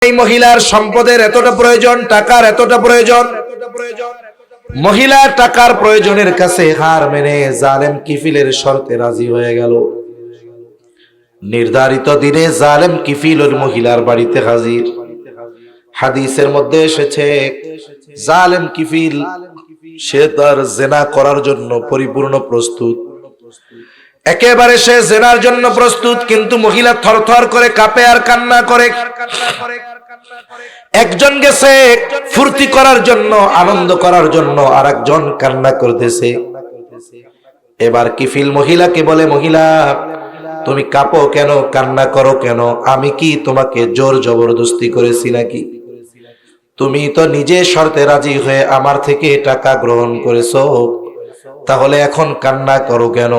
এই মহিলার সম্পদের এতটা প্রয়োজন, টাকার এতটা প্রয়োজন, মহিলা টাকার প্রয়োজনের কাছে হার মেনে জালেম কিফিলের শর্তে রাজি হয়ে গেল। নির্ধারিত দিনে জালেম কিফিল ওই মহিলার বাড়িতে হাজির। হাদিসের মধ্যে এসেছে জালেম কিফিল সে তার জেনা করার জন্য পরিপূর্ণ প্রস্তুত, একেবারে সে জেনার জন্য প্রস্তুত, কিন্তু মহিলা থরথর করে কাঁপে আর কান্না করে। একজন গেছে ফুর্তি করার জন্য, আনন্দ করার জন্য, আর একজন কান্না করতেছে। এবার কিফিল মহিলাকে বলে, মহিলা তুমি কাঁপো কেন, কান্না করো কেন? আমি কি তোমাকে জোর জবরদস্তি করেছি নাকি? তুমি তো নিজে শর্তে রাজি হয়ে আমার থেকে টাকা গ্রহণ করেছো, তাহলে এখন কান্না করো কেন?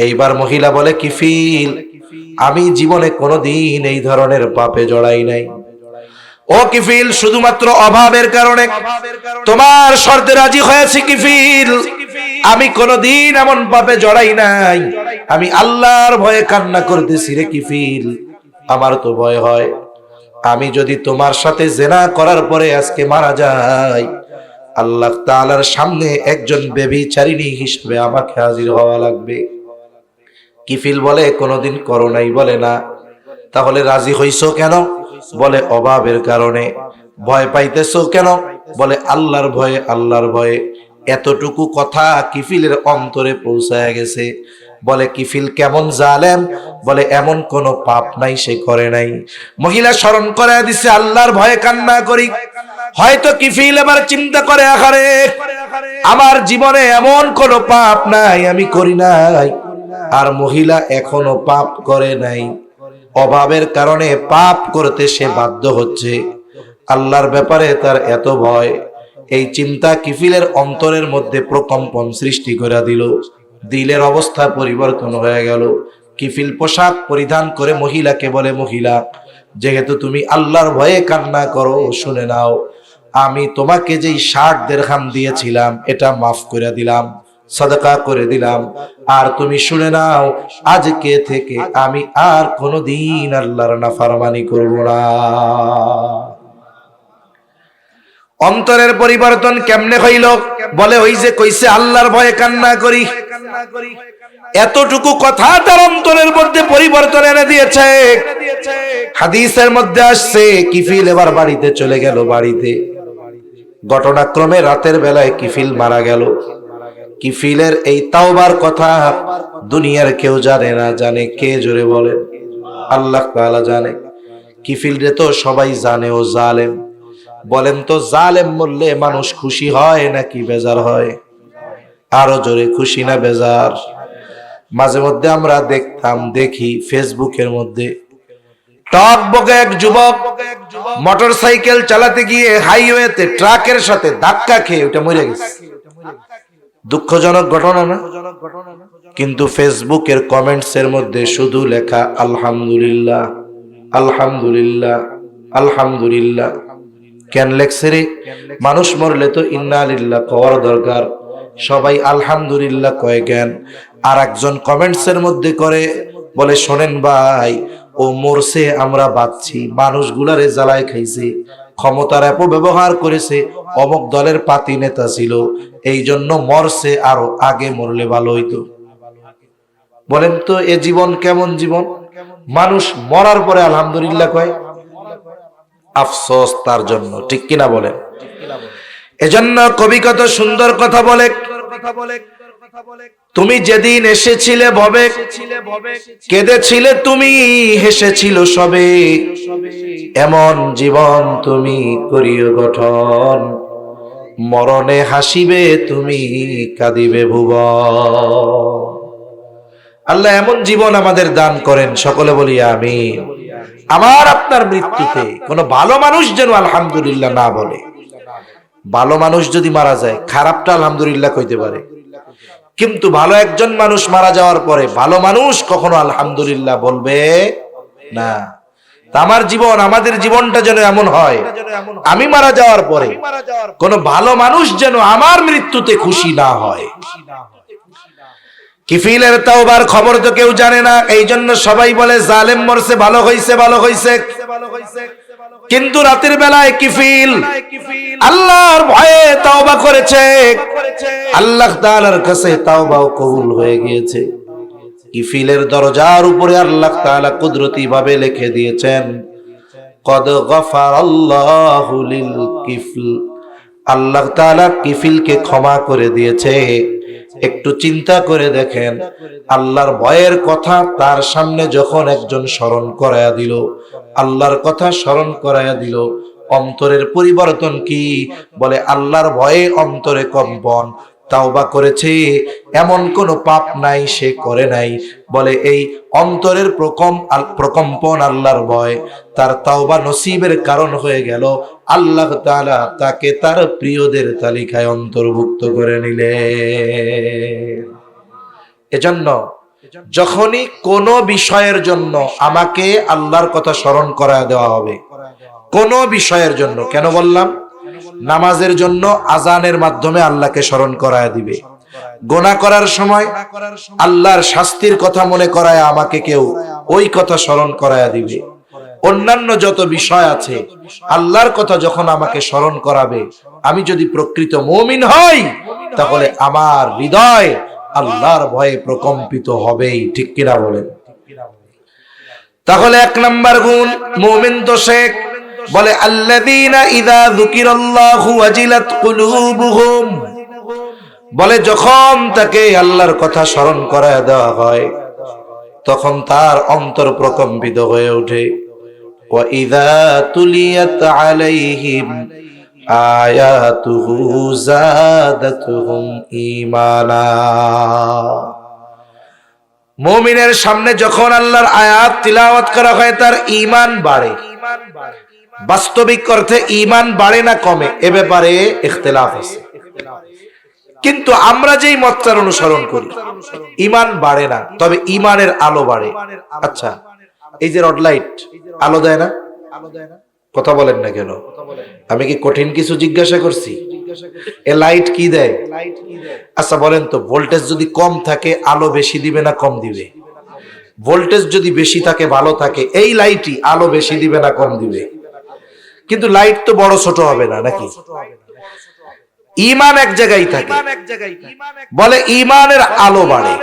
এইবার মহিলা বলে, কিফিল আমি জীবনে কোনোদিন এই ধরনের পাপে জড়াই নাই। ও কিফিল, শুধুমাত্র অভাবের কারণে তোমার শর্তে রাজি হয়েছি কিফিল, আমি কোনোদিন এমন পাপে জড়াই নাই। আমি আল্লাহর ভয়ে কান্না করতেছি রে কিফিল। আমার তো ভয় হয় আমি যদি তোমার সাথে জেনা করার পরে আজকে মারা যাই, আল্লাহ তাআলার সামনে একজন ব্যভিচারিণী হিসেবে আমাকে হাজির হওয়া লাগবে। কিফিল বলে, কোনোদিন করো নাই? বলে না। তাহলে রাজি হইছো কেন? বলে অভাবের কারণে। ভয় পাইতেছো কেন? বলে আল্লাহর ভয়ে, আল্লাহর ভয়ে। এতটুকু কথা কিফিলের অন্তরে পৌঁছায় গেছে। বলে কিফিল কেমন জালেম, বলে এমন কোন পাপ নাই সে করে নাই। মহিলা স্মরণ করে দিছে আল্লাহর ভয়ে কান্না করি। হয়তো কিফিল এবার চিন্তা করে, আহারে আমার জীবনে এমন কোন পাপ নাই আমি করি নাই, আর মহিলা এখনো পাপ করে নাই। অভাবের কারণে পাপ করতে সে বাধ্য হচ্ছে, আল্লাহর ব্যাপারে তার এত ভয়। এই চিন্তা কিফিলের অন্তরের মধ্যে প্রকম্পন সৃষ্টি করে দিল। দিলের অবস্থা পরিবর্তন হয়ে গেল। কিফিল পোশাক পরিধান করে মহিলাকে বলে, মহিলা যেহেতু তুমি আল্লাহর ভয়ে কান্না করো, শুনে নাও আমি তোমাকে যেই 60 দিরহাম দিয়েছিলাম এটা মাফ করে দিলাম, সাদাকা করে দিলাম। আর তুমি শুনে নাও আজকে থেকে আমি আর কোনোদিন আল্লাহর নাফরমানি করব না। অন্তরের পরিবর্তন কেমনে হইল? বলে ওই যে কইছে আল্লাহর ভয়ে কান্না করি, এতটুকু কথা তার অন্তরের মধ্যে পরিবর্তন এনে দিয়েছে। হাদিসের মধ্যে আসছে কিফিল এবার বাড়িতে চলে গেল। বাড়িতে ঘটনাক্রমে রাতের বেলায় কিফিল মারা গেল। কিফিলের এই তাওবার কথা দুনিয়ার কেউ জানে না। জানে কে? জোরে বলেন। আল্লাহ তাআলা জানে। কিফিল রে তো সবাই জানে ও জালেম। বলেন তো জালেম বললে মানুষ খুশি হয় নাকি বেজার হয়? আরো জোরে, খুশি না বেজার? মাঝে মধ্যে আমরা দেখি ফেসবুকের মধ্যে টকবকে এক যুবক মোটর সাইকেল চালাতে গিয়ে হাইওয়েতে ট্রাকের সাথে ধাক্কা খেয়ে ওটা মরে গেছে। দুঃখজনক ঘটনা না? কিন্তু ফেসবুকের কমেন্টস এর মধ্যে শুধু লেখা আলহামদুলিল্লাহ, আলহামদুলিল্লাহ, আলহামদুলিল্লাহ। কেন লেখছে রে? মানুষ মরলে তো ইন্না লিল্লাহ কওয়ার দরকার, সবাই আলহামদুলিল্লাহ কয় কেন? আর একজন কমেন্টস এর মধ্যে করে বলে, শোনেন ভাই, ও মরছে আমরা বাঁচছি, মানুষগুলারে জ্বালায় খাইছে, ক্ষমতার অপব্যবহার করেছে, অমুক দলের পাতি নেতা ছিল, এই জন্য মরছে, আরো আগে মরলে ভালো হইতো। বলেন তো এ জীবন কেমন জীবন? মানুষ মরার পরে আলহামদুলিল্লাহ কয়। আফসোস তার জন্য, ঠিক কিনা বলেন? এজন্য কবি কত সুন্দর কথা বলে, তুমি যেদিন এসেছিলে ভবে কেঁদেছিলে তুমি, হেসেছিল সবে, এমন জীবন তুমি করিও গঠন, মরণে হাসিবে তুমি কাঁদিবে ভুবন। আল্লাহ এমন জীবন আমাদের দান করেন, সকলে বলি আমিন। আমার আপনার মৃত্যুতে কোনো ভালো মানুষ যেন আলহামদুলিল্লাহ না বলে। ভালো মানুষ যদি মারা যায়, খারাপটা আলহামদুলিল্লাহ কইতে পারে, কিন্তু ভালো একজন মানুষ মারা যাওয়ার পরে ভালো মানুষ কখনো আলহামদুলিল্লাহ বলবে না। আমার জীবন, আমাদের জীবনটা যেন এমন হয়, আমি মারা যাওয়ার পরে কোনো ভালো মানুষ যেন আমার মৃত্যুতে খুশি না হয়। কিফিলের তাওবার খবর তো কেউ জানে না, এই জন্য সবাই বলে জালেম মরছে, ভালো হইছে, ভালো হইছে। কিন্তু রাতের বেলায় কিফিল আল্লাহর ভয়ে তাওবা করেছে, আল্লাহ তাআলার কাছে তাওবাও কবুল হয়ে গিয়েছে। কিফিলের দরজার উপরে আল্লাহ তাআলা কুদরতি ভাবে লিখে দিয়েছেন, কদ গফারাল্লাহু লিল কিফল, আল্লাহ তাআলা কিফিলকে ক্ষমা করে দিয়েছে। একটু চিন্তা করে দেখেন, আল্লাহর ভয়ের কথা তার সামনে যখন একজন স্মরণ করায়া দিল, আল্লাহর কথা স্মরণ করায়া দিল, অন্তরের পরিবর্তন কি? বলে আল্লাহর ভয়ে অন্তরে কম্পন। তাওবা করেছে, এমন কোন পাপ নাই সে করে নাই। বলে এই অন্তরের প্রকম্পন আল্লাহর ভয় তার তাওবা নসিবের কারণ হয়ে গেল। আল্লাহ তাআলা তাকে তার প্রিয়দের তালিকায় অন্তর্ভুক্ত করে নিলেন। এজন্য যখনই কোন বিষয়ের জন্য আমাকে আল্লাহর কথা স্মরণ করায় দেওয়া হবে, কোন বিষয়ের জন্য, কেন বললাম? নামাজের জন্য আজানের মাধ্যমে আল্লাহকে স্মরণ করায় দিবে। গুনাহ করার সময় আল্লাহর শাস্তির কথা মনে করায় আমাকে কেউ ওই কথা স্মরণ করায় দিবে। অন্যান্য যত বিষয় আছে আল্লাহর কথা যখন আমাকে স্মরণ করাবে, আমি যদি প্রকৃত মুমিন হই তাহলে আমার হৃদয় আল্লাহর ভয়ে প্রকম্পিত হবেই। ঠিক কিনা বলেন? তাহলে এক নাম্বার গুণ মুমিন তো শেখ। বলে আল্লাযীনা ইযা যুকিরাল্লাহু ওয়াজিলাত কুলুবুহুম, বলে যখন তাকে আল্লাহর কথা স্মরণ করায় দেওয়া হয় তখন তার অন্তর প্রকম্পিত হয়ে ওঠে। ওয়া ইযা তুলিয়াত আলাইহিম আয়াতুহু যাদাতুহুম ঈমানা, মুমিনের সামনে যখন আল্লাহর আয়াত তিলাওয়াত করা হয় তার ঈমান বাড়ে। বাস্তবিক অর্থে ঈমান বাড়ে না কমে, এ ব্যাপারে ইখতিলাফ আছে। কিন্তু আমরা যেই মতটার অনুসরণ করি ঈমান বাড়ে না, তবে ঈমানের আলো বাড়ে। আচ্ছা, এই যে রড লাইট আলো দেয় না, কথা বলেন না কেন? আমি কি কঠিন কিছু জিজ্ঞাসা করছি? এ লাইট কি দেয়? আচ্ছা বলেন তো, ভোল্টেজ যদি কম থাকে আলো বেশি দিবে না কম দিবে? ভোল্টেজ যদি বেশি থাকে ভালো থাকে, এই লাইটই আলো বেশি দিবে না কম দিবে? কিন্তু লাইট তো বড় ছোট হবে না নাকি? ঈমান এক জায়গায় থাকে। বলে ঈমানের আলো বাড়ে,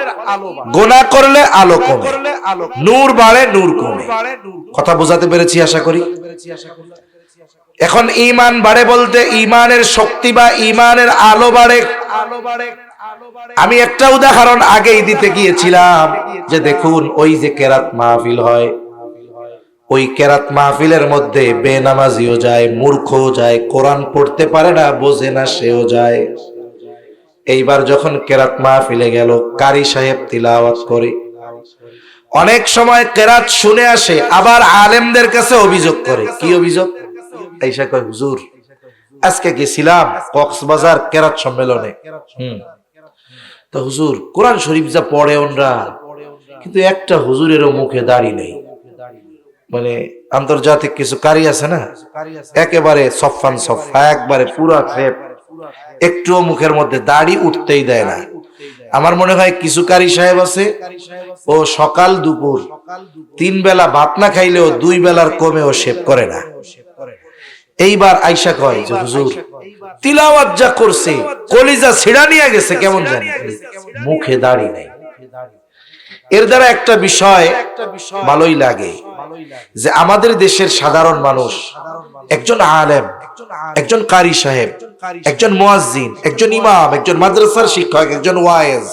গুনাহ করলে আলো কমে, নূর বাড়ে নূর কমে। কথা বোঝাতে পেরেছি আশা করি। এখন ঈমান বাড়ে বলতে ঈমানের শক্তি বা ঈমানের আলো বাড়ে। আমি একটা উদাহরণ আগেই দিতে গিয়েছিলাম যে দেখুন, ওই যে কেরাত মাহফিল হয়, ওই কেরাত মাহফিলের মধ্যে বেনামাজিও যায়, মূর্খও যায়, কোরআন পড়তে পারে না, বোঝে না, সেও যায়। এইবার যখন কেরাত মাহফিলে গেল, কারি সাহেব তিলাওয়াত করে, অনেক সময় কেরাত শুনে আসে, আবার আলেমদের কাছে অভিযোগ করে। কি অভিযোগ? আইসা কয়, হুজুর আজকে গেছিলাম কক্সবাজার কেরাত সম্মেলনে, তো হুজুর কোরআন শরীফ যা পড়ে ওনরা, কিন্তু একটা হুজুরেরও মুখে দাড়ি নেই। মানে আন্তর্জাতিক কিছু কারি আছে না, একেবারে সফান সফা, একবারে পুরা খেপ, একটুও মুখের মধ্যে দাড়ি উঠতেই দেয় না। আমার মনে হয় কিছু কারি সাহেব আছে, ও সকাল দুপুর 3 বেলা ভাত না খাইলেও 2 বেলার কমেও শেভ করে না। এইবার আইসা কয় যে হুজুর তিলাওয়াত যা করছে কলিজা ছিড়া নিয়ে গেছে, কেমন জানি মুখে দাড়ি নাই। এর দ্বারা একটা বিষয় ভালোই লাগে যে আমাদের দেশের সাধারণ মানুষ, একজন আলেম, একজন কারি সাহেব, একজন মুয়াজ্জিন, একজন ইমাম, একজন মাদ্রাসার শিক্ষক, একজন ওয়াইজ,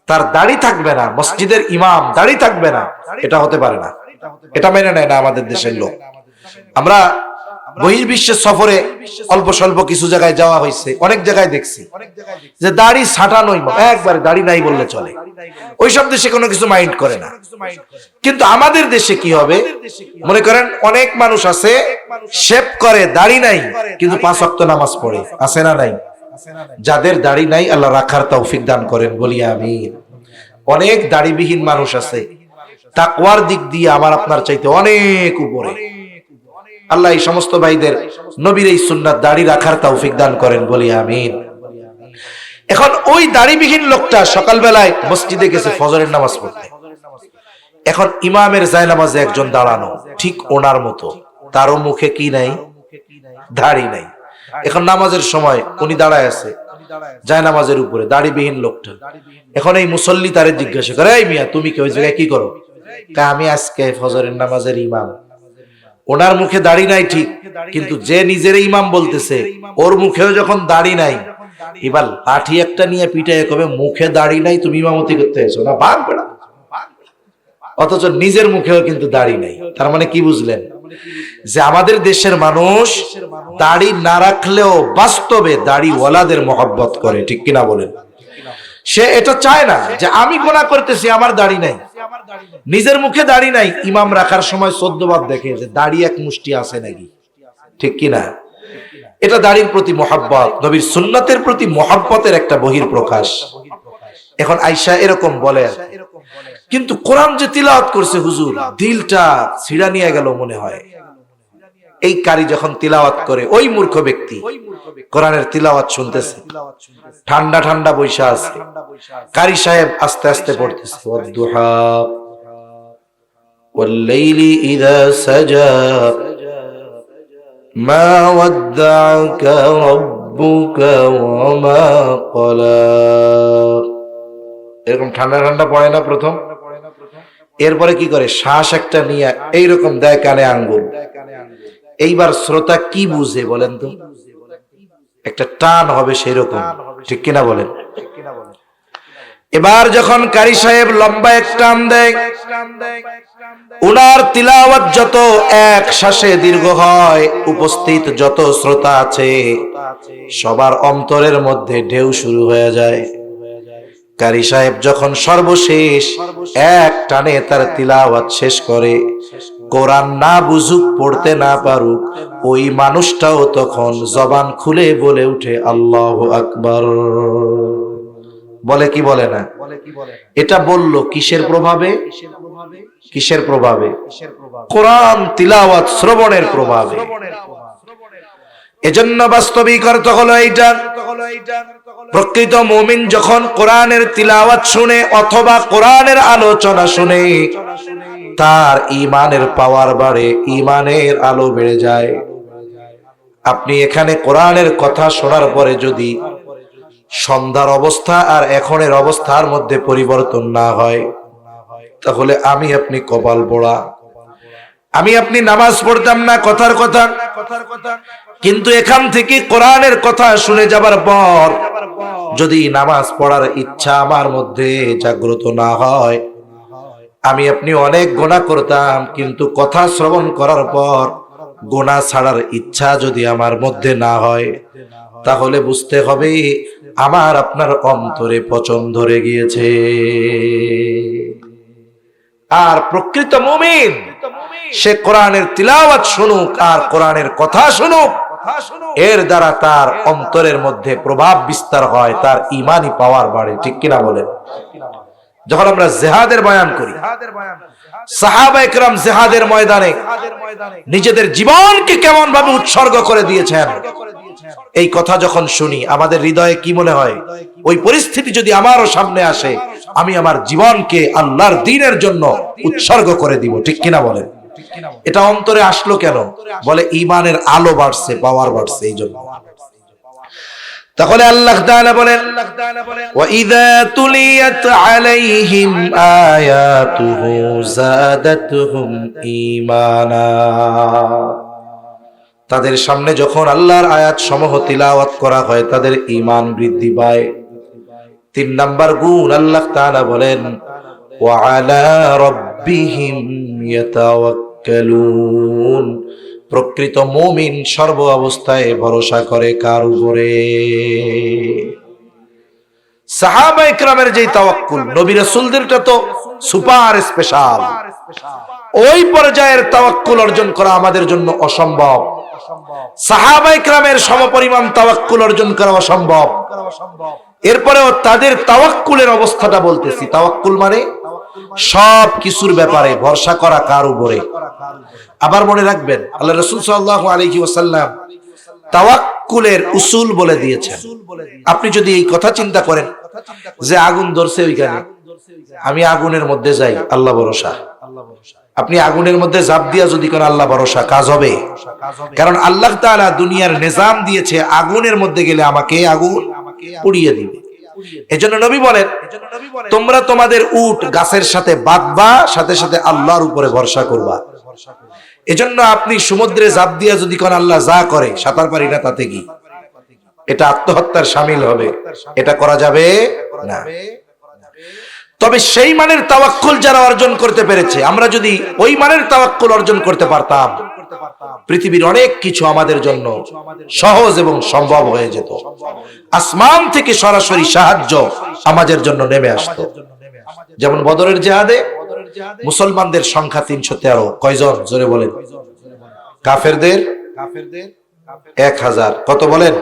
তার দাড়ি থাকবে না, মসজিদের ইমাম দাড়ি থাকবে না, এটা হতে পারে না। এটা মেনে নেয় না আমাদের দেশের লোক। আমরা বহির্বিশ্বের সফরে অল্প স্বল্প কিছু জায়গায় যাওয়া হয়েছে, অনেক জায়গায় দেখছি যে দাড়ি ছাটানোই, একবারে দাড়ি নাই বললে চলে। ওইসব দেশে কোনো কিছু মাইন্ড করে না। কিন্তু আমাদের দেশে কি হবে, মনে করেন অনেক মানুষ আছে শেভ করে, দাড়ি নাই, কিন্তু 5 ওয়াক্ত নামাজ পড়ে, আছে না নাই? যাদের দাড়ি নাই আল্লাহ রাখার তৌফিক দান করেন, বলি আমিন। অনেক দাড়িবিহীন মানুষ আছে, তাকওয়ার দিক দিয়ে আমার আপনার চাইতে অনেক উপরে। আল্লাহ এই সমস্ত ভাইদের নবীর এই সুন্নাত দাড়ি রাখার তৌফিক দান করেন, বলি আমিন। এখন ওই দাড়িবিহীন লোকটা সকালবেলায় মসজিদে গেছে ফজরের নামাজ পড়তে। এখন ইমামের জায়নামাজে একজন দাঁড়ানো, ঠিক ওনার মতো, তারও মুখে কি নাই? দাড়ি নাই। এখন নামাজের সময় উনি দাঁড়ায় আছে যায় নামাজের উপরে, দাড়িবিহীন লোকটা। এখন এই মুসল্লি তারে জিজ্ঞাসা করে, এই মিয়া তুমি কি ওই জায়গায় কি করো? আমি আজকে ফজরের নামাজের ইমাম। ওনার মুখে দাড়ি নাই ঠিক, কিন্তু যে নিজের ইমাম বলতেছে ওর মুখেও যখন দাড়ি নাই, এবার লাঠি একটা নিয়ে পিটায় কবে মুখে দাড়ি নাই তুমি ইমামতি করতে এসো না, ভাগ বেড়া। অথচ নিজের মুখেও কিন্তু দাড়ি নাই। তার মানে কি বুঝলেন? যে আমাদের দেশের মানুষ দাড়ি না রাখলেও বাস্তবে দাড়িওয়ালাদের মহব্বত করে, ঠিক কিনা বলেন? সে এটা চায় না যে আমি গুনাহ করতেছি আমার দাড়ি নাই, নিজের মুখে দাড়ি নাই, ইমাম রাখার সময় 14 বার দেখে যে দাড়ি এক মুষ্টি আছে নাকি, ঠিক কিনা? এটা দাড়ির প্রতি মহব্বত, নবীর সুন্নাতের প্রতি মহব্বতের একটা বহির প্রকাশ। এখন আয়েশা এরকম বলে, কিন্তু কোরআন যে তিলাওয়াত করছে হুজুর, দিলটা ছিড়া নিয়ে গেল মনে হয়। এই কারি যখন তিলাওয়াত করে, ওই মূর্খ ব্যক্তি কোরআনের তিলাওয়াত শুনতেছে, ঠান্ডা ঠান্ডা বৈশা আছে, কারি সাহেব আস্তে আস্তে পড়তেছে, ওয়াদ-দুহা ওয়াল-লাইলি ইযা সাজা মা ওয়াদ্দা'আকা রাব্বুকা ওয়া মা ক্বালা। এরকম ঠান্ডা ঠান্ডা পড়ে না প্রথম, এরপরে কি করে শ্বাস একটা নিয়ে এইরকম দেয় কানে আঙ্গুল। এইবার শ্রোতা কি বুঝে বলেন তো? একটা টান হবে সেই রকম, ঠিক কিনা বলেন? এবার যখন কারি সাহেব লম্বা এক টান দেয়, উনার তিলাওয়াত যত এক শ্বাসে দীর্ঘ হয়, উপস্থিত যত শ্রোতা আছে সবার অন্তরের মধ্যে ঢেউ শুরু হয়ে যায়। কারি সাহেব যখন সর্বশেষ এক টানে তার তিলাওয়াত শেষ করে, কোরআন না বুঝুক, পড়তে না পারুক, ওই মানুষটাও তখন জবান খুলে বলে উঠে আল্লাহু আকবার। বলে কি বলে না? এটা বলল কিসের প্রভাবে? কিসের প্রভাবে? কোরআন তিলাওয়াত শ্রবণের প্রভাবে। এজন্য বাস্তবিক অর্থ হলো এইটা, প্রকৃত মুমিন যখন কোরআনের তিলাওয়াত শুনে অথবা কোরআনের আলোচনা শুনে, তার ঈমানের পাওয়ার বাড়ে, ঈমানের আলো বেড়ে যায়। আপনি এখানে কোরআনের কথা শোনার পরে যদি সন্ধ্যার অবস্থা আর এখনের অবস্থার মধ্যে পরিবর্তন না হয়, তাহলে আমি আপনি কপাল পোড়া। আমি আপনি নামাজ পড়তাম না কথার কথা, কিন্তু এখান থেকে কোরআনের কথা শুনে যাবার পর যদি নামাজ পড়ার ইচ্ছা আমার মধ্যে জাগ্রত না হয়, আমি আপনি অনেক গুনাহ করতাম, কিন্তু কথা শ্রবণ করার পর গুনাহ ছাড়ার ইচ্ছা যদি আমার মধ্যে না হয়, তাহলে বুঝতে হবে আমার আপনার অন্তরে পচন ধরে গিয়েছে। আর প্রকৃত মুমিন সে কোরআনের তিলাওয়াত শুনুক আর কোরআনের কথা শুনুক, এর দ্বারা তার অন্তরের মধ্যে প্রভাব বিস্তার হয়, তার ঈমানি পাওয়ার বাড়ে, ঠিক কিনা বলেন? যখন আমরা জিহাদের বয়ান করি, সাহাবায়ে কেরাম জিহাদের ময়দানে নিজেদের জীবনকে কেমন ভাবে উৎসর্গ করে দিয়েছেন, এই কথা যখন শুনি আমাদের হৃদয়ে কি মনে হয়? ওই পরিস্থিতি যদি আমারও সামনে আসে, আমি আমার জীবনকে আল্লাহর দ্বীনের জন্য উৎসর্গ করে দিব, ঠিক কিনা বলেন? এটা অন্তরে আসলো কেন? বলে ঈমানের আলো বাড়ছে, পাওয়ার বাড়ছে, এই জন্য। তাহলে আল্লাহ তাআলা বলেন, ওয়া ইযা তুলিয়াত আলাইহিম আয়াতুহু যাদাতুহুম ঈমানা। তাদের সামনে যখন আল্লাহর আয়াত সমূহ তিলাওয়াত করা হয়, তাদের ঈমান বৃদ্ধি পায়। 3 নাম্বার গুণ আল্লাহ তাআলা বলেন, ওয়া আলা রাব্বিহিম ইয়াতাওয়াক্কালুন। প্রকৃত মুমিন সর্ব অবস্থায় ভরসা করে কার উপরে? সাহাবায়ে কেরামের যে তাওয়াক্কুল, নবী রাসূলদেরটা তো সুপার স্পেশাল। ওই পর্যায়ের তাওয়াক্কুল অর্জন করা আমাদের জন্য অসম্ভব। সাহাবায়ে কেরামের সমপরিমাণ তাওয়াক্কুল অর্জন করা অসম্ভব। এরপরেও তাদের তাওয়াক্কুলের অবস্থাটা বলতেছি। তাওয়াক্কুল মানে সব কিছুর ব্যাপারে ভরসা করা কার উপরে? আবার মনে রাখবেন, আল্লাহ রাসূল সাল্লাল্লাহু আলাইহি ওয়াসাল্লাম তাওয়াক্কুলের উসুল বলে দিয়েছেন। আপনি যদি এই কথা চিন্তা করেন যে আগুন ধরছে ওইখানে, আমি আগুনের মধ্যে যাই, আল্লাহ ভরসা। আপনি আগুনের মধ্যে ঝাঁপ দিয়া যদি কোন আল্লাহ ভরসা, কাজ হবে? কারণ আল্লাহ তাআলা দুনিয়ার নিজাম দিয়েছে, আগুনের মধ্যে গেলে আমাকে আগুন পুড়িয়ে দিবে। এজন্য নবী বলেন, তোমরা তোমাদের উট গাছের সাথে বাঁধবা, সাথে সাথে আল্লাহর উপরে ভরসা করবা। এজন্য আপনি সমুদ্রে ঝাঁপ দিয়া যদি কোন আল্লাহ যা করে, সাঁতার পারি না তাতে কি, এটা আত্মহত্যার শামিল হবে, এটা করা যাবে না। তবে সেই মানের তাওয়াক্কুল যারা অর্জন করতে পেরেছে, আমরা যদি ওই মানের তাওয়াক্কুল অর্জন করতে পারতাম, পৃথিবীর অনেক কিছু আমাদের জন্য সহজ এবং সম্ভব হয়ে যেত। আসমান থেকে সরাসরি সাহায্য আমাদের জন্য নেমে আসতো। যেমন বদরের জিহাদে মুসলমানদের সংখ্যা 313, কয়জন জোরে বলেন? কাফেরদের 1000। কত বলেন?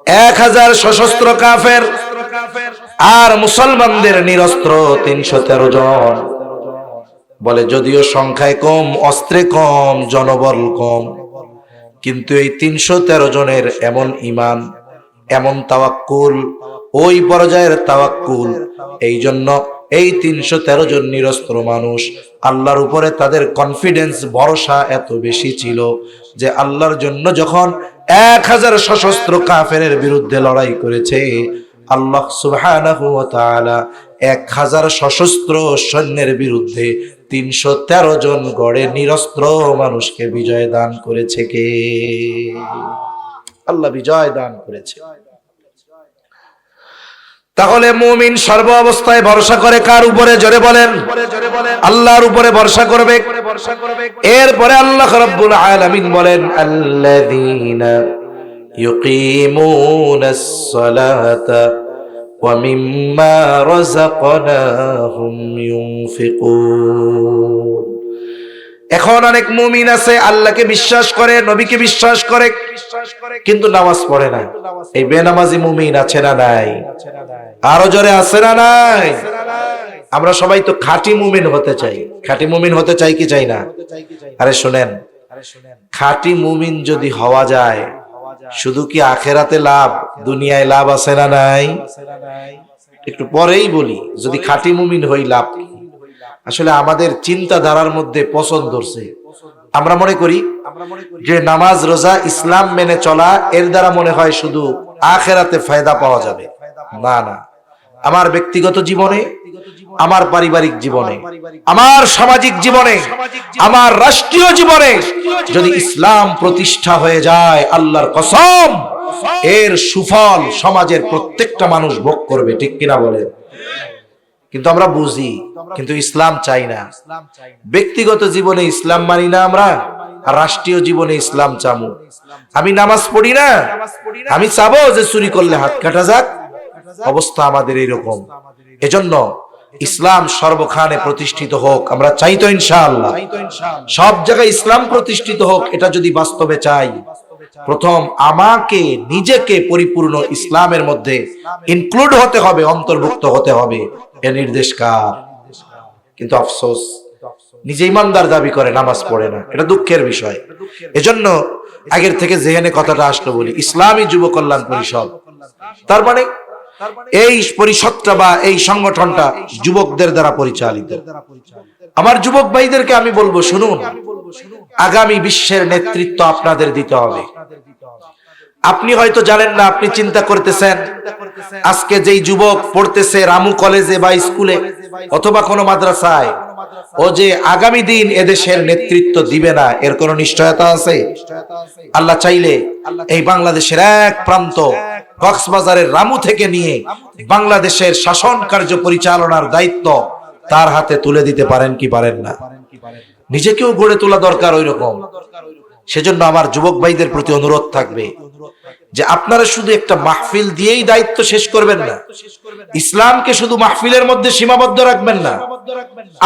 1000 সশস্ত্র কাফের, আর মুসলমানদের নিরস্ত্র 313 জন। বলে যদিও সংখ্যায় কম, অস্ত্রে কম, জনবল কম, কিন্তু এই 313 জনের এমন ঈমান, এমন তাওয়াক্কুল, ওই পর্যায়ের তাওয়াক্কুল, এই জন্য এই 313 জন নিরস্ত্র মানুষ আল্লাহর উপরে তাদের কনফিডেন্স, ভরসা এত বেশি ছিল যে আল্লাহর জন্য যখন 1000 সশস্ত্র কাফেরের বিরুদ্ধে লড়াই করেছে, আল্লাহ সুবহানাহু ওয়া তাআলা 1000 সশস্ত্র সৈন্যের বিরুদ্ধে 313 জন গড়ে নিরস্ত্র মানুষকে বিজয় দান করেছে। কে? আল্লাহ বিজয় দান করেছে। তাহলে মুমিন সর্ব অবস্থায় ভরসা করে কার উপরে? জোরে বলেন। আল্লাহর উপরে ভরসা করবে। এরপরে আল্লাহ রাব্বুল আলামিন বলেন, আল্লাযীনা ইউকিমুনাস সালাতা ওয়া মিম্মা রাযাকনাহুম ইউনফিকুন। এখন অনেক মুমিন আছে আল্লাহকে বিশ্বাস করে, নবীকে বিশ্বাস করে, কিন্তু নামাজ পড়ে না। এই বেনামাজি মুমিন আছে না নাই? আরো জোরে আছে না নাই? আমরা সবাই তো খাঁটি মুমিন হতে চাই। খাঁটি মুমিন হতে চাই কি চাই না? আরে শুনেন, খাঁটি মুমিন যদি হওয়া যায়, শুধু কি আখেরাতে লাভ, দুনিয়ায় লাভ আছে না নাই? একটু পরেই বলি, যদি খাঁটি মুমিন হই লাভ কি? আসলে আমাদের চিন্তাধারার মধ্যে পছন্দ ধরছে। আমরা মনে করি যে নামাজ, রোজা, ইসলাম মেনে চলা, এর দ্বারা মনে হয় শুধু আখেরাতে ফায়দা পাওয়া যাবে। না না, আমার ব্যক্তিগত জীবনে, আমার পারিবারিক জীবনে, আমার সামাজিক জীবনে, আমার রাষ্ট্রীয় জীবনে যদি ইসলাম প্রতিষ্ঠা হয়ে যায়, আল্লাহর কসম, এর সুফল সমাজের প্রত্যেকটা মানুষ ভোগ করবে। ঠিক কিনা বলেন? কিন্তু আমরা বুঝি, কিন্তু ইসলাম চাই না। ব্যক্তিগত জীবনে ইসলাম মানি না আমরা, আর রাষ্ট্রীয় জীবনে ইসলাম চামু। আমি নামাজ পড়ি না, আমি চাবো যে চুরি করলে হাত কাটা যাক। অবস্থা আমাদের এইরকম। এজন্য ইসলাম সর্বখানে প্রতিষ্ঠিত হোক, আমরা চাই তো ইনশাআল্লাহ। সব জায়গায় ইসলাম প্রতিষ্ঠিত হোক, এটা যদি বাস্তবে চাই, প্রথম আমাকে নিজেকে পরিপূর্ণ ইসলামের মধ্যে ইনক্লুড হতে হবে, অন্তর্ভুক্ত হতে হবে। এ নির্দেশ কার? কিন্তু আফসোস, নিজে ইমানদার দাবি করে, নামাজ পড়ে না। এটা দুঃখের বিষয়। এজন্য আগের থেকে যেখানে কথাটা আসলো বলি, ইসলামী যুব কল্যাণ পরিষদ, তার মানে এই পরিষদটা বা এই সংগঠনটা যুবকদের দ্বারা পরিচালিত। আমার যুবক ভাইদেরকে আমি বলবো, শুনুন, আগামী বিশ্বের নেতৃত্ব আপনাদের দিতে হবে। আপনি হয়তো জানেন না, আপনি চিন্তা করতেছেন আজকে যেই যুবক পড়তেছে রামু কলেজে বা স্কুলে অথবা কোনো মাদ্রাসায়, ও যে আগামী দিন এদেশের নেতৃত্ব দিবে না, এর কোনো নিশ্চয়তা আছে? আল্লাহ চাইলে এই বাংলাদেশের এক প্রান্ত, কক্সবাজারের রামু থেকে নিয়ে বাংলাদেশের শাসন কার্য পরিচালনার দায়িত্ব তার হাতে তুলে দিতে পারেন কি পারেন না? নিজেকেও গড়ে তোলা দরকার ওই রকম। সেজন্য আমার যুবক ভাইদের প্রতি অনুরোধ থাকবে যে আপনারা শুধু একটা মাহফিল দিয়েই দায়িত্ব শেষ করবেন না, ইসলামকে শুধু মাহফিলের মধ্যে সীমাবদ্ধ রাখবেন না।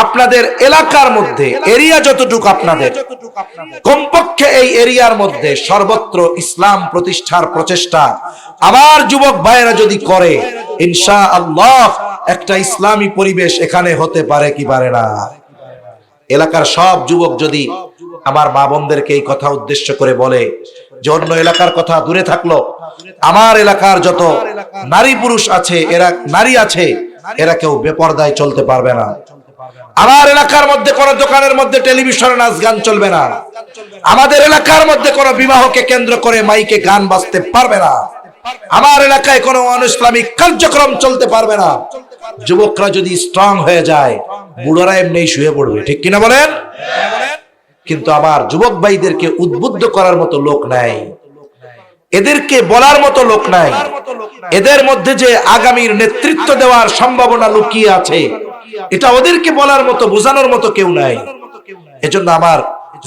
আপনাদের এলাকার মধ্যে, এরিয়া যতটুকু আপনাদের, কমপক্ষে এই এরিয়ার মধ্যে সর্বত্র ইসলাম প্রতিষ্ঠার প্রচেষ্টা আমার যুবক ভাইয়েরা যদি করে, ইনশাআল্লাহ একটা ইসলামী পরিবেশ এখানে হতে পারে কি পারে না? এলাকার সব যুবক যদি আমার মা বোনদেরকে এই কথা উদ্দেশ্য করে বলে যে অন্য এলাকার কথা দূরে থাকলো, আমার এলাকার যত নারী পুরুষ আছে, এরা নারী আছে, এরা কেউ বেপরদায় চলতে পারবে না। আমার এলাকার মধ্যে কোন দোকানের মধ্যে টেলিভিশনে নাচ গান চলবে না। আমাদের এলাকার মধ্যে কোন বিবাহকে কেন্দ্র করে মাইকে গান বাজতে পারবে না। আমার এলাকায় কোনো অনইসলামিক কার্যক্রম চলতে পারবে না। যুবকরা যদি স্ট্রং হয়ে যায়, বুড়োরা এমনি শুয়ে পড়বে, ঠিক কিনা বলেন? কিন্তু আমার যুবক ভাইদেরকে উদ্বুদ্ধ করার মতো লোক নাই, এদেরকে বলার মতো লোক নাই, এদের মধ্যে যে আগামীর নেতৃত্ব দেওয়ার সম্ভাবনা লুকিয়ে আছে এটা ওদেরকে বলার মতো, বোঝানোর মতো কেউ নাই। এজন্য আমার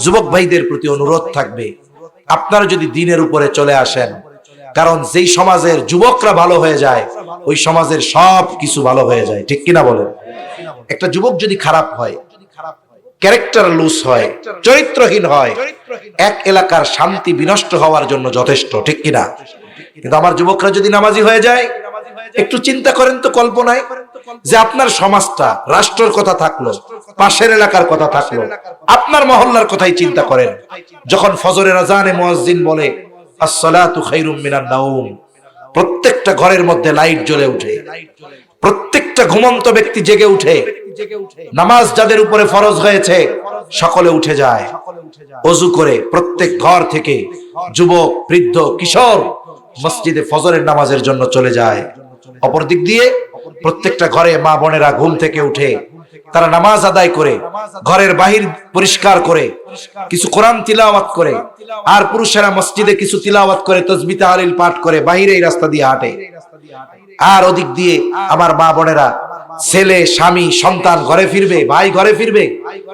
যুবক ভাইদের প্রতি অনুরোধ থাকবে, আপনারা যদি দ্বীনের উপরে চলে আসেন, কারণ যেই সমাজের যুবকরা ভালো হয়ে যায় ওই সমাজের সব কিছু ভালো হয়ে যায়, ঠিক কিনা বলেন? একটা যুবক যদি খারাপ হয়, ক্যারেক্টার লুজ হয়, চরিত্রহীন হয়, এক এলাকার শান্তি বিনষ্ট হওয়ার জন্য যথেষ্ট, ঠিক কিনা? কিন্তু আমার যুবকরা যদি নামাজি হয়ে যায়, একটু চিন্তা করেন তো, কল্পনায় যে আপনার সমাজটা, রাষ্ট্রের কথা থাকলো, পাশের এলাকার কথা থাকলো, আপনার মহল্লার কথাই চিন্তা করেন। যখন ফজরের আযানে মুয়াজ্জিন বলে আসসালাতু খায়রুম মিনান নাওম, প্রত্যেকটা ঘরের মধ্যে লাইট জ্বলে ওঠে, প্রত্যেকটা ঘুমন্ত ব্যক্তি জেগে উঠে, নামাজ যাদের উপরে ফরজ হয়েছে সকলে উঠে যায়, ওযু করে প্রত্যেক ঘর থেকে যুবক, বৃদ্ধ, কিশোর মসজিদে ফজরের নামাজের জন্য চলে যায়। অপর দিক দিয়ে প্রত্যেকটা ঘরে মা বোনেরা ঘুম থেকে উঠে তারা নামাজ আদায় করে, ঘরের বাহির পরিষ্কার করে, কিছু কোরআন তিলাওয়াত করে, আর পুরুষেরা মসজিদে কিছু তিলাওয়াত করে, তাসবিহ তাহলিল পাঠ করে বাহিরে এই রাস্তা দিয়ে হাঁটে। আর ওদিক দিয়ে আমার মা বোনেরা, ছেলে, স্বামী, সন্তান ঘরে ফিরবে, ভাই ঘরে ফিরবে,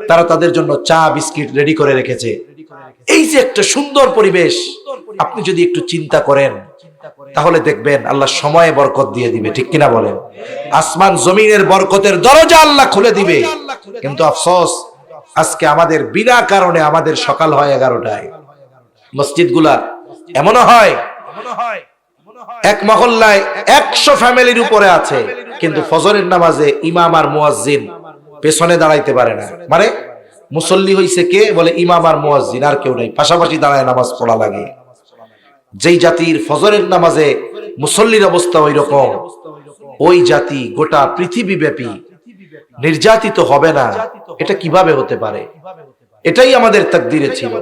তারা তাদের জন্য চা বিস্কিট রেডি করে রেখেছে। এই যে একটা সুন্দর পরিবেশ, আপনি যদি একটু চিন্তা করেন তাহলে দেখবেন আল্লাহ সময়ে বরকত দিয়ে দিবে, ঠিক কিনা বলেন? আসমান জমিনের বরকতের দরজা আল্লাহ খুলে দিবে। কিন্তু আফসোস, আজকে আমাদের বিনা কারণে আমাদের সকাল হয় 11টায়। মসজিদগুলা এমনও হয় এক মহল্লায় 100 ফ্যামিলির উপরে আছে, কিন্তু ফজরের নামাজে ইমাম আর মুয়াজ্জিন পেছনে দাঁড়াইতে পারে না। মানে মুসল্লি হইছে কে? বলে ইমাম আর মুয়াজ্জিন, আর কেউ নাই, পাশাপাশি দাঁড়ায় নামাজ পড়া লাগে। যেই জাতির ফজরের নামাজে মুসল্লির অবস্থা ওই রকম, ওই জাতি গোটা পৃথিবী ব্যাপী নির্যাতিত হবে না, এটা কিভাবে হতে পারে? এটাই আমাদের তাকদীরে ছিল।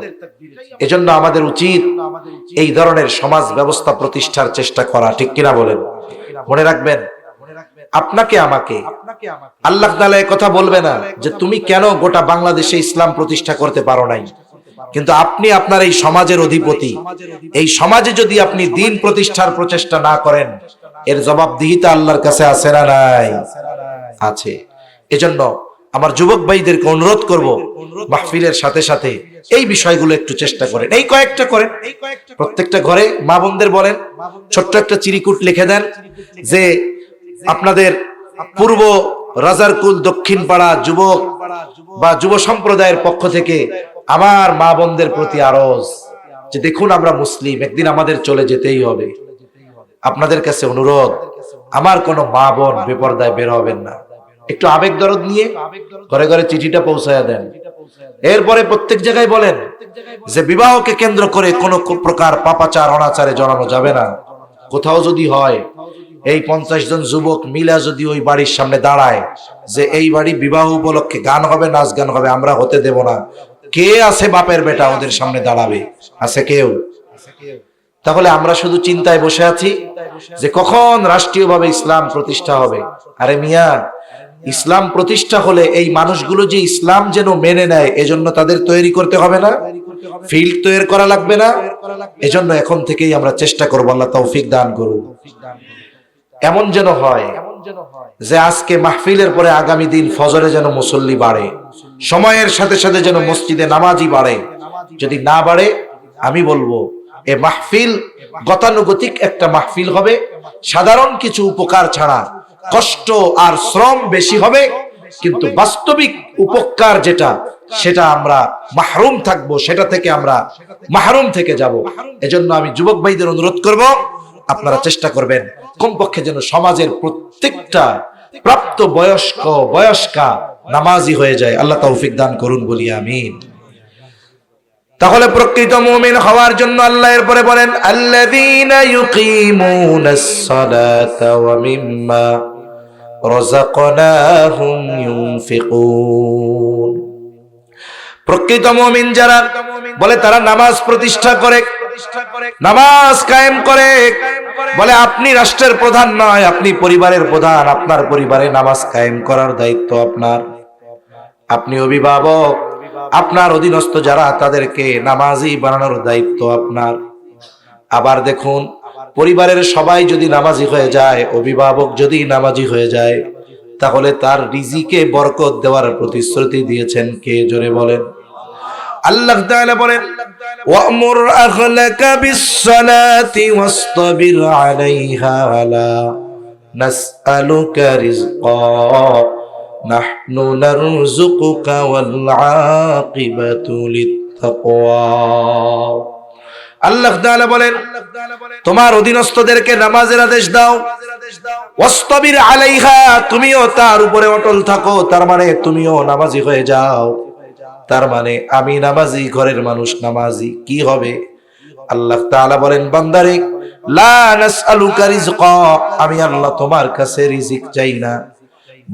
এজন্য আমাদের উচিত এই ধরনের সমাজ ব্যবস্থা প্রতিষ্ঠার চেষ্টা করা, ঠিক কিনা বলেন? মনে রাখবেন, আপনাকে আমাকে আল্লাহ তাআলা এই কথা বলবে না যে তুমি কেন গোটা বাংলাদেশে ইসলাম প্রতিষ্ঠা করতে পারো নাই, কিন্তু আপনি আপনার এই সমাজের অধিপতি। এই সমাজে যদি আপনি দ্বীন প্রতিষ্ঠার প্রচেষ্টা না করেন, এর জবাবদিহিতা আল্লাহর কাছে আছে না নাই? আছে। এজন্য আমার যুবক ভাইদেরকে অনুরোধ করব, মাহফিলের সাথে সাথে এই বিষয়গুলো একটু চেষ্টা করেন, এই কয়েকটা করেন। প্রত্যেকটা ঘরে মা বোনদের বলেন, ছোট্ট একটা চিরিকুট লিখে দেন যে আপনাদের পূর্ব রাজারকুল দক্ষিণ পাড়া যুবক বা যুব সম্প্রদায়ের পক্ষ থেকে আমার মা বোনদের প্রতি আরজ যে দেখুন আমরা মুসলিম, একদিন আমাদের চলে যেতেই হবে। আপনাদের কাছে অনুরোধ, আমার কোনো মা বোন বেপরদায় বের হবেন না। একটু আবেগ দরদ নিয়ে ঘরে ঘরে চিঠিটা পৌঁছায়া দেন। এরপরে প্রত্যেক জায়গায় বলেন যে বিবাহকে কেন্দ্র করে কোনো প্রকার পাপাচার, অনাচারে জড়ানো যাবে না। কোথাও যদি হয়, এই 50 জন যুবক মিলা যদি ওই বাড়ির সামনে দাঁড়ায় যে এই বাড়ি বিবাহ উপলক্ষে গান হবে, নাচ গান হবে, আমরা হতে দেব না, কে আছে বাপের বেটা ওদের সামনে দাঁড়াবে? আছে কেউ? তাহলে আমরা শুধু চিন্তায় বসে আছি যে কখন রাষ্ট্রীয়ভাবে ইসলাম প্রতিষ্ঠা হবে। আরে মিয়া, ইসলাম প্রতিষ্ঠা হলে এই মানুষগুলো যে ইসলাম যেন মেনে নেয়, এজন্য তাদের তৈরি করতে হবে না? ফিল্ড তৈরি করা লাগবে না? এজন্য এখন থেকেই আমরা চেষ্টা করব, আল্লাহ তৌফিক দান করুন। এমন যেন হয় যে আজকে মাহফিলের পরে আগামী দিন ফজরে যেন মুসল্লি বাড়ে, সময়ের সাথে সাথে যেন মসজিদে নামাজি বাড়ে। যদি না বাড়ে, আমি বলবো এ মাহফিল গতানুগতিক একটা মাহফিল হবে, সাধারণ কিছু উপকার ছাড়া কষ্ট আর শ্রম বেশি হবে, কিন্তু বাস্তবিক উপকার যেটা, সেটা আমরা মাহরুম থাকবো, সেটা থেকে আমরা মাহরুম থেকে যাব। এজন্য আমি যুবক ভাইদের অনুরোধ করব, আপনারা চেষ্টা করবেন কমপক্ষে যেন সমাজের প্রত্যেকটা প্রাপ্ত বয়স্কা নামাজি হয়ে যায়। আল্লাহ তৌফিক দান করুন, বলি আমিন। তাহলে প্রকৃত মুমিন হওয়ার জন্য আল্লাহ এরপরে বলেন, আল্লাযীনা ইউকিমুনাস সালাতা রাযাকনাহুম ইউনফিকুন। প্রকৃত মুমিন যারা বলে তারা নামাজ প্রতিষ্ঠা করে, নামাজ কায়েম করে। বলে আপনি রাষ্ট্রের প্রধান নয়, আপনি পরিবারের প্রধান, আপনার পরিবারে নামাজ কায়েম করার দায়িত্ব আপনার। আপনি অভিভাবক, আপনার অধীনস্থ যারা তাদেরকে নামাজি বানানোর দায়িত্ব আপনার। আবার দেখুন, পরিবারের সবাই যদি নামাজি হয়ে যায়, অভিভাবক যদি নামাজি হয়ে যায়, তাহলে তার রিজিকে বরকত দেওয়ার প্রতিশ্রুতি দিয়েছেন কে? জোরে বলেন। আল্লাহ তাআলা বলেন, ওয়া'মুর আহলাকা বিস-সালাতি ওয়াসতাবির আলাইহা লা নাসআলুকা রিজকা নাহনু নারযুকুকা ওয়াল আকিবাতু লিত-তাকওয়া। আল্লাহ তাআলা বলেন, তোমার অধীনস্থদেরকে নামাজের আদেশ দাও। ওয়াসতাবির আলাইহা, তুমিও তার উপরে অটল থাকো। তার মানে তুমিও নামাজি হয়ে যাও। তার মানে আমি নামাজি, ঘরের মানুষ নামাজি, কি হবে? আল্লাহ তাআলা বলেন, বান্দারে লা নাসআলুকা রিজকা, আমি আল্লাহ তোমার কাছে রিজিক চাই না,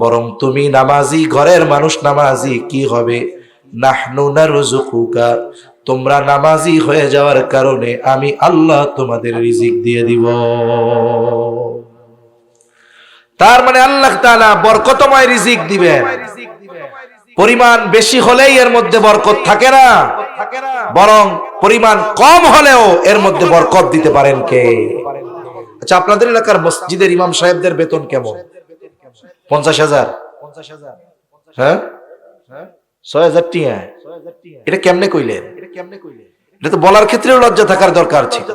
বরং তুমি নামাজি, ঘরের মানুষ নামাজি, কি হবে? নাহনু নারযুকুকা, তোমরা নামাজি হয়ে যাওয়ার কারণে আমি আল্লাহ তোমাদের রিজিক দিয়ে দিব। তার মানে আল্লাহ তাআলা বরকতময় রিজিক দিবেন। পরিমাণ বেশি হলেই এর মধ্যে বরকত থাকে না, বরং পরিমাণ কম হলেও এর মধ্যে বরকত দিতে পারেন কে? আচ্ছা, আপনাদের এলাকার মসজিদের ইমাম সাহেবদের বেতন কেমন? 50,000? হ্যাঁ, 6,000 টিয়া। এটা কেমনে কইলেন? এটা তো বলার ক্ষেত্রেও লজ্জা থাকার দরকার ছিল।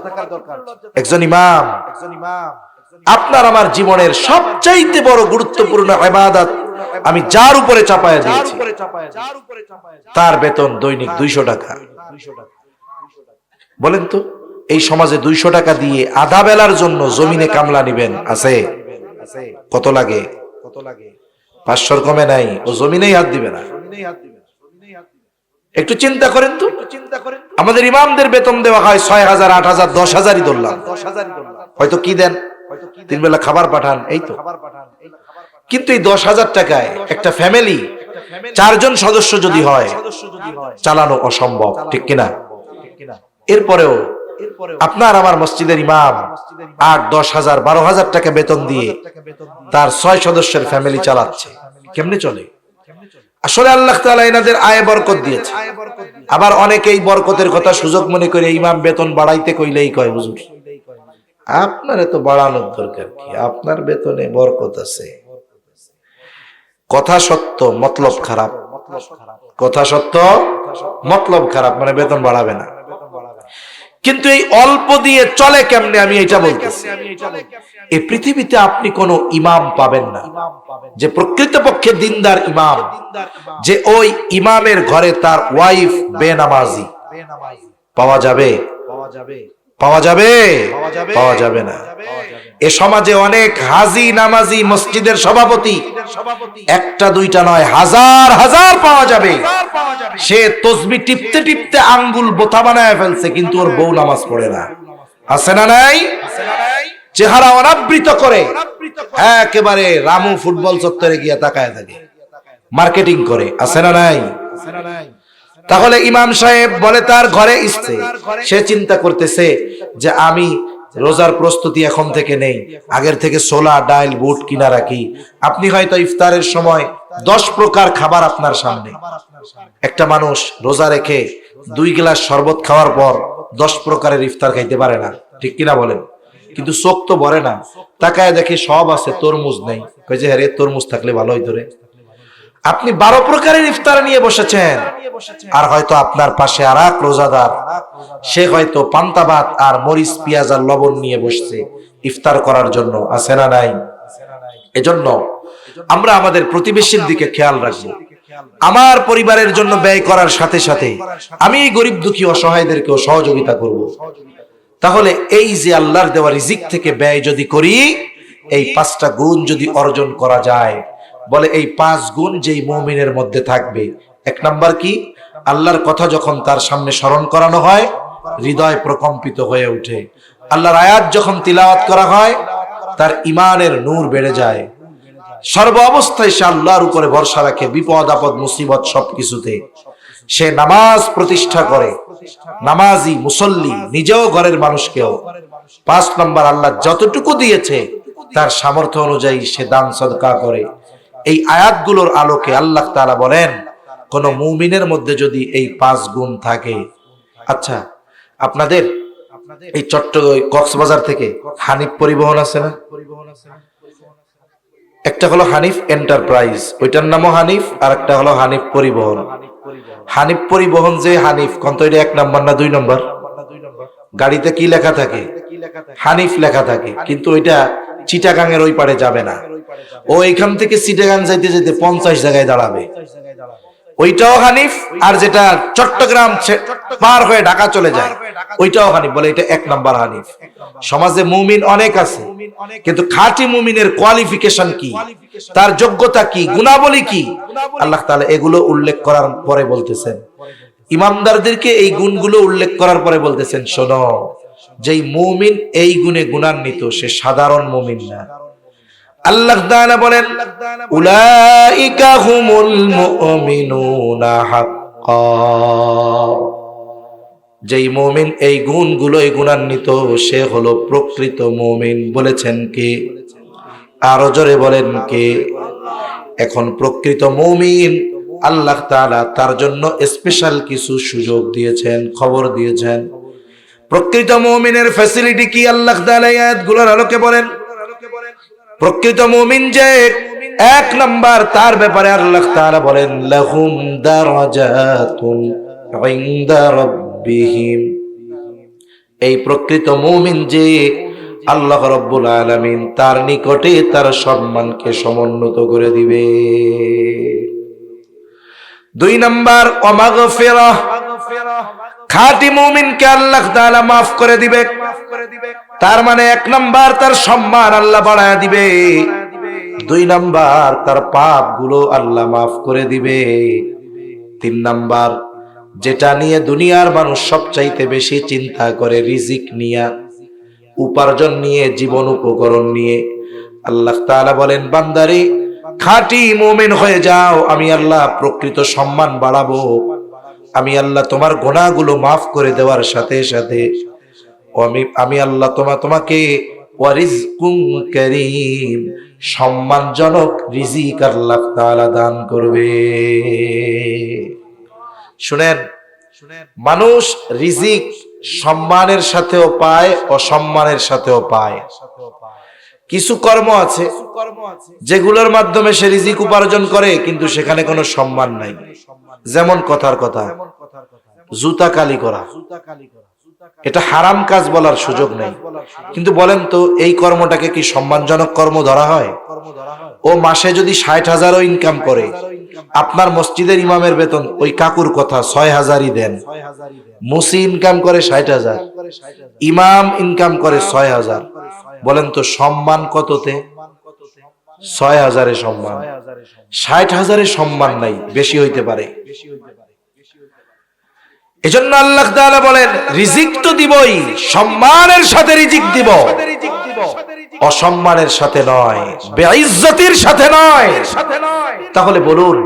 একজন ইমাম, আপনার আমার জীবনের সবচাইতে বড় গুরুত্বপূর্ণ ইবাদত আমি যার উপরে চাপায়া দিয়েছি, তার বেতন দৈনিক 200 টাকা। বলেন তো, এই সমাজে 200 টাকা দিয়ে আধা বেলার জন্য জমিনে কামলা নিবেন আছে? কত লাগে? 500 কমে নাই, ও জমিনেই হাত দিবে না। একটু চিন্তা করেন তো, আমাদের ইমামদের বেতন দেওয়া হয় 6,000, 8,000, 10,000ই ধরলাম। হয়তো কি দেন? 3 বেলা খাবার পাঠান, এই তো। কিন্তু এই 10,000 টাকায় একটা ফ্যামিলি 4 জন সদস্য যদি হয়, চালানো অসম্ভব, ঠিক কিনা? এরপরেও আপনার আমার মসজিদের ইমাম 8, 10,000, 12,000 টাকা বেতন দিয়ে তার 6 সদস্যের ফ্যামিলি চালাচ্ছে। কেমনে চলে? আসলে আল্লাহ তাআলা এনাদের আয়ে বরকত দিয়েছে। আবার অনেকেই বরকতের কথা সুযোগ মনে করে ইমাম বেতন বাড়াইতে কইলেই কয়, হুজুর আপনার এত বাড়ানোর দরকার কি, আপনার বেতনে বরকত আছে। কথা সত্য, মতলব খারাপ। কথা সত্য, মতলব খারাপ, মানে বেতন বাড়াবে না। কিন্তু এই অল্প দিয়ে চলে কেমনে, আমি এটা বলতেছি। এই পৃথিবীতে আপনি কোন ইমাম পাবেন না যে প্রকৃতপক্ষে দিনদার ইমাম, যে ওই ইমামের ঘরে তার ওয়াইফ বেনামাজি। পাওয়া যাবে? পাওয়া যাবে? পাওয়া যাবে না। এ সমাজে অনেক হাজি নামাজি মসজিদের সভাপতি, একটা দুইটা নয়, হাজার হাজার পাওয়া যাবে। সে তসবিহ টিপতে টিপতে আঙ্গুল বোথা বানায় ফেলছে, কিন্তু ওর বউ নামাজ পড়ে না। আছে না নাই? চেহারা অনাবৃত করে একেবারে রামু ফুটবল চত্বরে গিয়ে তাকায় থাকে, মার্কেটিং করে। আছে না নাই? তাহলে ইমাম সাহেব বলে তার ঘরে ইচ্ছে, সে চিন্তা করতেছে যে আমি রোজার প্রস্তুতি এখন থেকে নেই, আগের থেকে ছোলা ডাল বুট কিনা রাখি। আপনি হয়তো ইফতারের সময় 10 প্রকার খাবার আপনার সামনে। একটা মানুষ রোজা রেখে 2 গ্লাস শরবত খাওয়ার পর 10 প্রকারের ইফতার খাইতে পারে না, ঠিক কিনা বলেন? কিন্তু চোখ তো ভরে না, তাকায় দেখে সব আছে, তরমুজ নেই। কই যে আরে তরমুজ থাকলে ভালো হইতো রে। আপনি 12 প্রকারের ইফতার নিয়ে বসেছেন, আর হয়তো আপনার পাশে আরেক রোজাদার, সে হয়তো পান্তা ভাত আর মরিচ পেঁয়াজ আর লবণ নিয়ে বসছে ইফতার করার জন্য। আছে না নাই? এজন্য আমরা আমাদের প্রতিবেশীর দিকে খেয়াল রাখবো। আমার পরিবারের জন্য ব্যয় করার সাথে সাথে আমি গরিব দুঃখী অসহায়দেরকেও সহযোগিতা করব। তাহলে এই যে আল্লাহর দেওয়া রিজিক থেকে ব্যয় যদি করি, এই 5টা গুণ যদি অর্জন করা যায়, বলে এই 5 গুণ যেই মুমিনের মধ্যে থাকবে, 1 নাম্বার কি? আল্লাহর কথা যখন তার সামনে স্মরণ করানো হয়, হৃদয় প্রকম্পিত হয়ে ওঠে। আল্লাহর আয়াত যখন তিলাওয়াত করা হয়, তার ঈমানের নূর বেড়ে যায়। সর্ব অবস্থায় সে আল্লাহর উপরে ভরসা রাখে, বিপদ আপদ মুসিবত সবকিছুতে সে নামাজ প্রতিষ্ঠা করে, নামাজি মুসল্লি, নিজেও ঘরের মানুষকেও। 5 নম্বর, আল্লাহ যতটুকু দিয়েছে তার সামর্থ্য অনুযায়ী সে দান সদকা করে। এই আয়াতগুলোর আলোকে আল্লাহ তাআলা বলেন, কোন মুমিনের মধ্যে যদি এই 5 গুণ থাকে। আচ্ছা, আপনাদের এই কক্সবাজার থেকে হানিফ পরিবহন আছে না? একটা হলো হানিফ এন্টারপ্রাইজ, ওইটার নামও হানিফ, আর একটা হলো হানিফ পরিবহন। হানিফ পরিবহন যে হানিফ, কোন তো এটা 1 নম্বর না 2 নম্বর? গাড়িতে কি লেখা থাকে? হানিফ লেখা থাকে, কিন্তু ওইটা চিটাগাং এর ওই পারে যাবে না। ও এখান থেকে চিটাগাং যাইতে যেতে 50 জায়গায় দাঁড়াবে। ওইটাও হানিফ, আর যেটা চট্টগ্রাম পার হয়ে ঢাকা চলে যায় ওইটাও হানিফ। বলে এটা 1 নম্বর হানিফ। সমাজে মুমিন অনেক আছে, কিন্তু খাঁটি মুমিনের কোয়ালিফিকেশন কি, তার যোগ্যতা কি, গুণাবলী কি, আল্লাহ তাআলা এগুলো উল্লেখ করার পরে বলতেছেন, ইমানদারদেরকে এই গুণগুলো উল্লেখ করার পরে বলতেছেন, শোনো, যেই মুমিন এই গুণে গুণান্বিত সে সাধারণ মুমিন না। আল্লাহ তাআলা বলেন, উলাইকা হুমুল মুমিনুনা হাক্কা। যেই মুমিন এই গুণগুলোই গুণান্বিত সে হলো প্রকৃত মুমিন। বলেছেন কে? আরো জোরে বলেন কে? এখন প্রকৃত মুমিন আল্লাহ তাআলা তার জন্য স্পেশাল কিছু সুযোগ দিয়েছেন, খবর দিয়েছেন। প্রকৃত মুমিনের ফ্যাসিলিটি কি আল্লাহ তাআলা আয়াতগুলোর আলোকে বলেন। প্রকৃত মুমিন যে 1 নাম্বার, তার ব্যাপারে আল্লাহ তাআলা বলেন, লাহুম দারাজাতুন ইনদা রাব্বিহিম। এই প্রকৃত মুমিন যে আল্লাহ রাব্বুল আলামিন তার নিকটে তার সম্মানকে সমুন্নত করে দিবে। 2 নাম্বার, ওয়া মাগফিরাহ। খাঁটি মুমিনকে আল্লাহ তাআলা মাফ করে দিবে। তার মানে 1 নাম্বার তার সম্মান আল্লাহ বাড়ায় দিবে, 2 নাম্বার তার পাপগুলো আল্লাহ মাফ করে দিবে, 3 নাম্বার যেটা নিয়ে দুনিয়ার মানুষ সবচাইতে বেশি চিন্তা করে, রিজিক নিয়ে, উপার্জন নিয়ে, জীবন উপকরণ নিয়ে, আল্লাহ তাআলা বলেন, বান্দারে খাঁটি মুমিন হয়ে যাও, আমি আল্লাহ প্রকৃত সম্মান বাড়াবো। আমি আল্লাহ তোমার গুনাহগুলো মাফ করে দেওয়ার সাথে সাথে আমি আল্লাহ তোমাকে ওয়ারিজকুম কারীম, সম্মানজনক রিজিক আল্লাহ তাআলা দান করবে। শুনেন, মানুষ রিজিক সম্মানের সাথেও পায়, অসম্মানের সাথেও পায়। কিছু কর্ম আছে যেগুলোর মাধ্যমে সে রিজিক উপার্জন করে, কিন্তু সেখানে কোনো সম্মান নাই। যেমন কথার কথা, জুতা কালি করা, এটা হারাম কাজ বলার সুযোগ নেই, কিন্তু বলেন তো এই কর্মটাকে কি সম্মানজনক কর্ম ধরা হয়? ও মাসে যদি 60,000ও ইনকাম করে, আপনার মসজিদের ইমামের বেতন ওই কাকুর কথা 6,000ই দেন, মুসি ইনকাম করে 60,000, ইমাম ইনকাম করে 6,000, বলেন তো সম্মান কততে? 6,000-এ সম্মান, 60,000-এ সম্মান নাই, বেশি হইতে পারে। এজন্য আল্লাহ তাআলা বলেন, রিজিক তো দিবই, সম্মানের সাথে রিজিক দিব, অসম্মানের সাথে নয়, বেইজ্জতির সাথে নয়। তাহলে বলুন,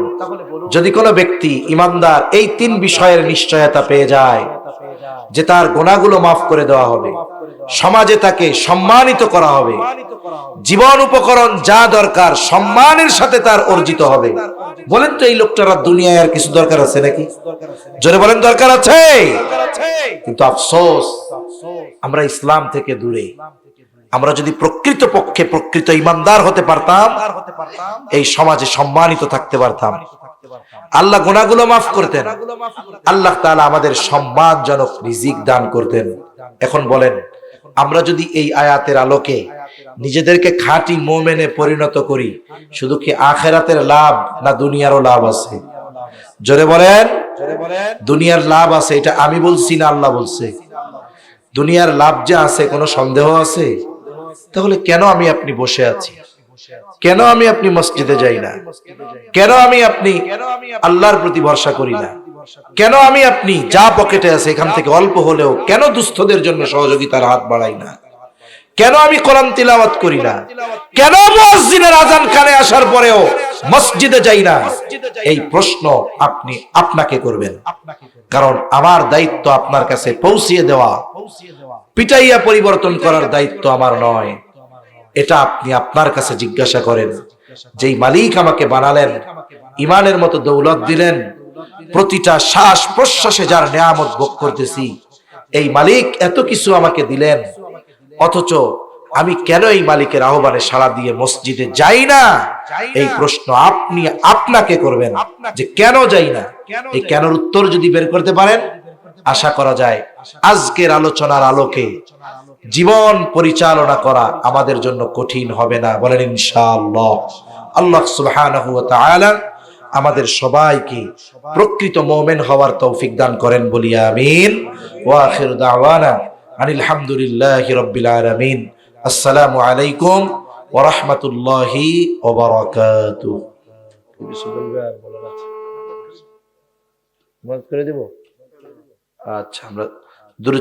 যদি কোনো ব্যক্তি ইমানদার এই 3 বিষয়ের নিশ্চয়তা পেয়ে যায় যে তার গুনাহগুলো মাফ করে দেওয়া হবে, সমাজে তাকে সম্মানিত করা হবে, জীবন উপকরণ যা দরকার সম্মানের সাথে তার অর্জিত হবে, বলেন তো এই লোকটার দুনিয়ায় আর কিছু দরকার আছে নাকি? জোরে বলেন, দরকার আছে। কিন্তু আফসোস, আমরা ইসলাম থেকে দূরে। আমরা যদি প্রকৃত পক্ষে প্রকৃত ইমানদার হতে পারতাম, এই সমাজে সম্মানিত থাকতে পারতাম, আল্লাহ গুনাহগুলো মাফ করতেন, আল্লাহ তাআলা আমাদের সম্মানজনক রিজিক দান করতেন। এখন বলেন, আমরা যদি এই আয়াতের আলোকে নিজেদেরকে খাঁটি মুমিনে পরিণত করি, শুধু কি আখিরাতের লাভ না দুনিয়ারও লাভ আছে? জোরে বলেন। দুনিয়ার লাভ আছে, এটা আমি বলছি না, আল্লাহ বলছে। দুনিয়ার লাভ যে আছে, কোনো সন্দেহ আছে? তাহলে কেন আমি আপনি বসে আছি? কেন আমি আপনি মসজিদে যাই না? কেন আমি আপনি আল্লাহর প্রতি ভরসা করি না? কেন আমি আপনি যা পকেটে আছে এখান থেকে অল্প হলেও কেন দুস্থদের জন্য সহযোগিতার হাত বাড়াই না? কেন আমি কোরআন তিলাওয়াত করি না? কেন মুয়াজ্জিনের আযান কানে আসার পরেও মসজিদে যাই না? এই প্রশ্ন আপনি আপনাকে করবেন, কারণ আমার দায়িত্ব আপনার কাছে পৌঁছিয়ে দেওয়া, পিটাইয়া পরিবর্তন করার দায়িত্ব আমার নয়। এটা আপনি আপনার কাছে জিজ্ঞাসা করেন, যেই মালিক আমাকে বানালেন, ইমানের মতো দৌলত দিলেন, প্রতিটা শ্বাস প্রশ্বাসে যার নিয়ামত ভোগ করতেছি, এই মালিক এত কিছু আমাকে দিলেন, অথচ আমি কেন এই মালিকের আহ্বানে সাড়া দিয়ে মসজিদে যাই না? এই প্রশ্ন আপনি আপনাকে করবেন যে কেন যাই না। এই কেনর উত্তর যদি বের করতে পারেন, আশা করা যায় আজকের আলোচনার আলোকে জীবন পরিচালনা করা আমাদের জন্য কঠিন হবে না। বলেন ইনশাআল্লাহ। আল্লাহ সুবহানাহু ওয়া তাআলা আমাদের সবাইকে প্রকৃত মুমিন হওয়ার তৌফিক দান করেন, বলি আমিন। ওয়া আখিরু দাওয়ানা আনিল হামদুলিল্লাহি রাব্বিল আলামিন। আসসালামু আলাইকুম ওয়া রাহমাতুল্লাহি ওয়া বারাকাতুহু। কিছু বলবে আর বলার আছে? মত করে দেব। আচ্ছা, আমরা